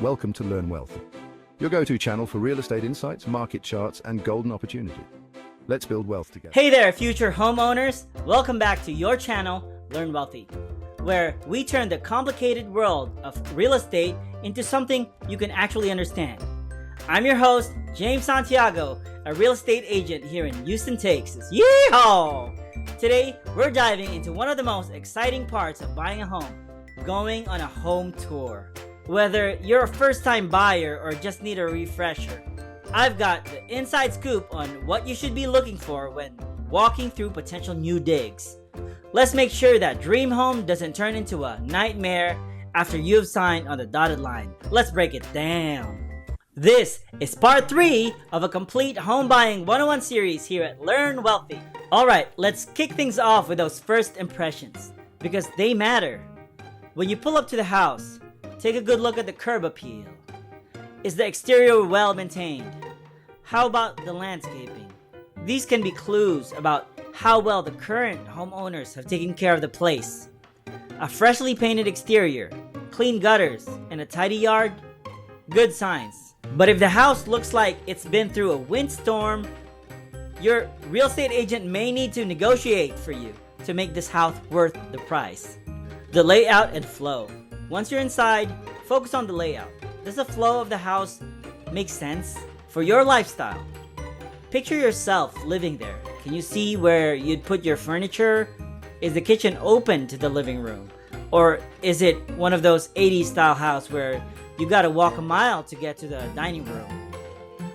Welcome to Learn Wealthy, your go-to channel for real estate insights, market charts, and golden opportunity. Let's build wealth together. Hey there, future homeowners! Welcome back to your channel, Learn Wealthy, where we turn the complicated world of real estate into something you can actually understand. I'm your host, James Santiago, a real estate agent here in Houston, Texas. Yeehaw! Today, we're diving into one of the most exciting parts of buying a home, going on a home tour. Whether you're a first-time buyer or just need a refresher, I've got the inside scoop on what you should be looking for when walking through potential new digs. Let's make sure that dream home doesn't turn into a nightmare after you've signed on the dotted line. Let's break it down. This is part 3 of a complete home buying 101 series here at Learn Wealthy. Alright, let's kick things off with those first impressions, because they matter. When you pull up to the house, take a good look at the curb appeal. Is the exterior well maintained? How about the landscaping? These can be clues about how well the current homeowners have taken care of the place. A freshly painted exterior, clean gutters, and a tidy yard? Good signs. But if the house looks like it's been through a windstorm, your real estate agent may need to negotiate for you to make this house worth the price. The layout and flow. Once you're inside, focus on the layout. Does the flow of the house make sense for your lifestyle? Picture yourself living there. Can you see where you'd put your furniture? Is the kitchen open to the living room? Or is it one of those 80s style house where you gotta walk a mile to get to the dining room?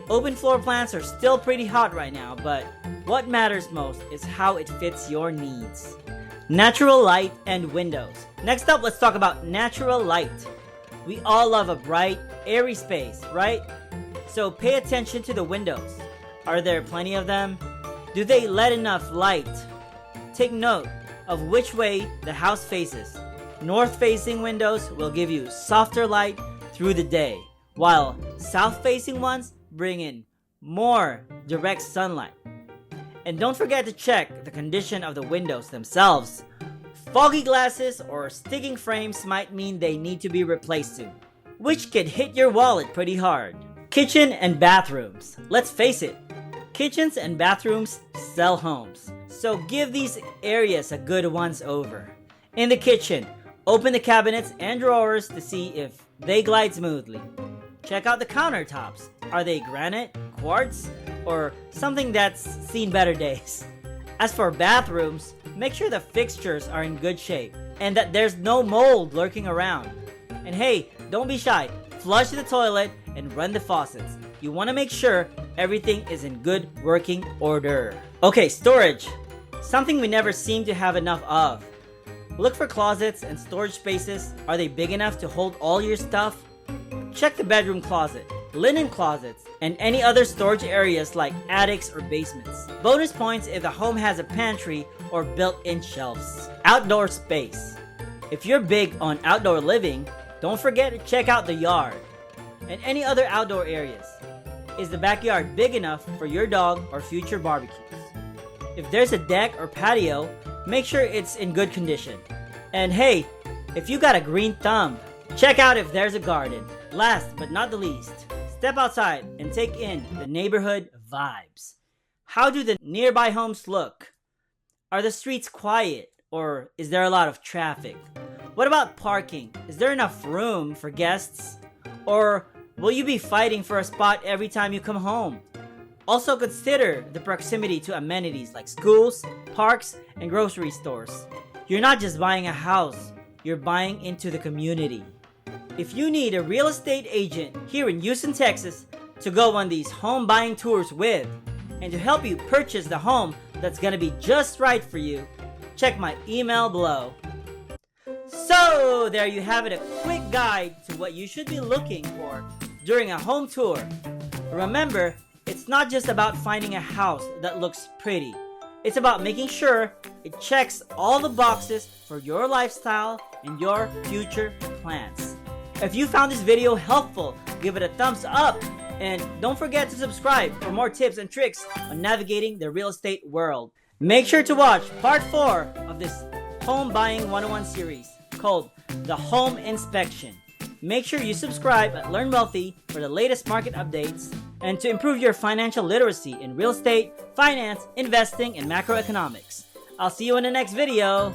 Open floor plans are still pretty hot right now, but what matters most is how it fits your needs. Natural light and windows. Next up, let's talk about natural light. We all love a bright, airy space, right? So pay attention to the windows. Are there plenty of them? Do they let enough light? Take note of which way the house faces. North-facing windows will give you softer light through the day, while south-facing ones bring in more direct sunlight. And don't forget to check the condition of the windows themselves. Foggy glasses or sticking frames might mean they need to be replaced soon, which could hit your wallet pretty hard. Kitchen and bathrooms. Let's face it, kitchens and bathrooms sell homes, so give these areas a good once over. In the kitchen, open the cabinets and drawers to see if they glide smoothly. Check out the countertops. Are they granite, quartz, or something that's seen better days? As for bathrooms, make sure the fixtures are in good shape and that there's no mold lurking around. And hey, don't be shy. Flush the toilet and run the faucets. You want to make sure everything is in good working order. Okay, storage. Something we never seem to have enough of. Look for closets and storage spaces. Are they big enough to hold all your stuff? Check the bedroom closet, linen closets, and any other storage areas like attics or basements. Bonus points if the home has a pantry or built-in shelves. Outdoor space. If you're big on outdoor living, don't forget to check out the yard and any other outdoor areas. Is the backyard big enough for your dog or future barbecues? If there's a deck or patio, make sure it's in good condition. And hey, if you got a green thumb, check out if there's a garden. Last but not the least, step outside and take in the neighborhood vibes. How do the nearby homes look? Are the streets quiet, or is there a lot of traffic? What about parking? Is there enough room for guests? Or will you be fighting for a spot every time you come home? Also consider the proximity to amenities like schools, parks, and grocery stores. You're not just buying a house, you're buying into the community. If you need a real estate agent here in Houston, Texas to go on these home buying tours with and to help you purchase the home that's gonna be just right for you, check my email below. So there you have it, a quick guide to what you should be looking for during a home tour. Remember, it's not just about finding a house that looks pretty. It's about making sure it checks all the boxes for your lifestyle and your future plans. If you found this video helpful, give it a thumbs up and don't forget to subscribe for more tips and tricks on navigating the real estate world. Make sure to watch part 4 of this Home Buying 101 series called The Home Inspection. make sure you subscribe at Learn Wealthy for the latest market updates and to improve your financial literacy in real estate, finance, investing, and macroeconomics. I'll see you in the next video.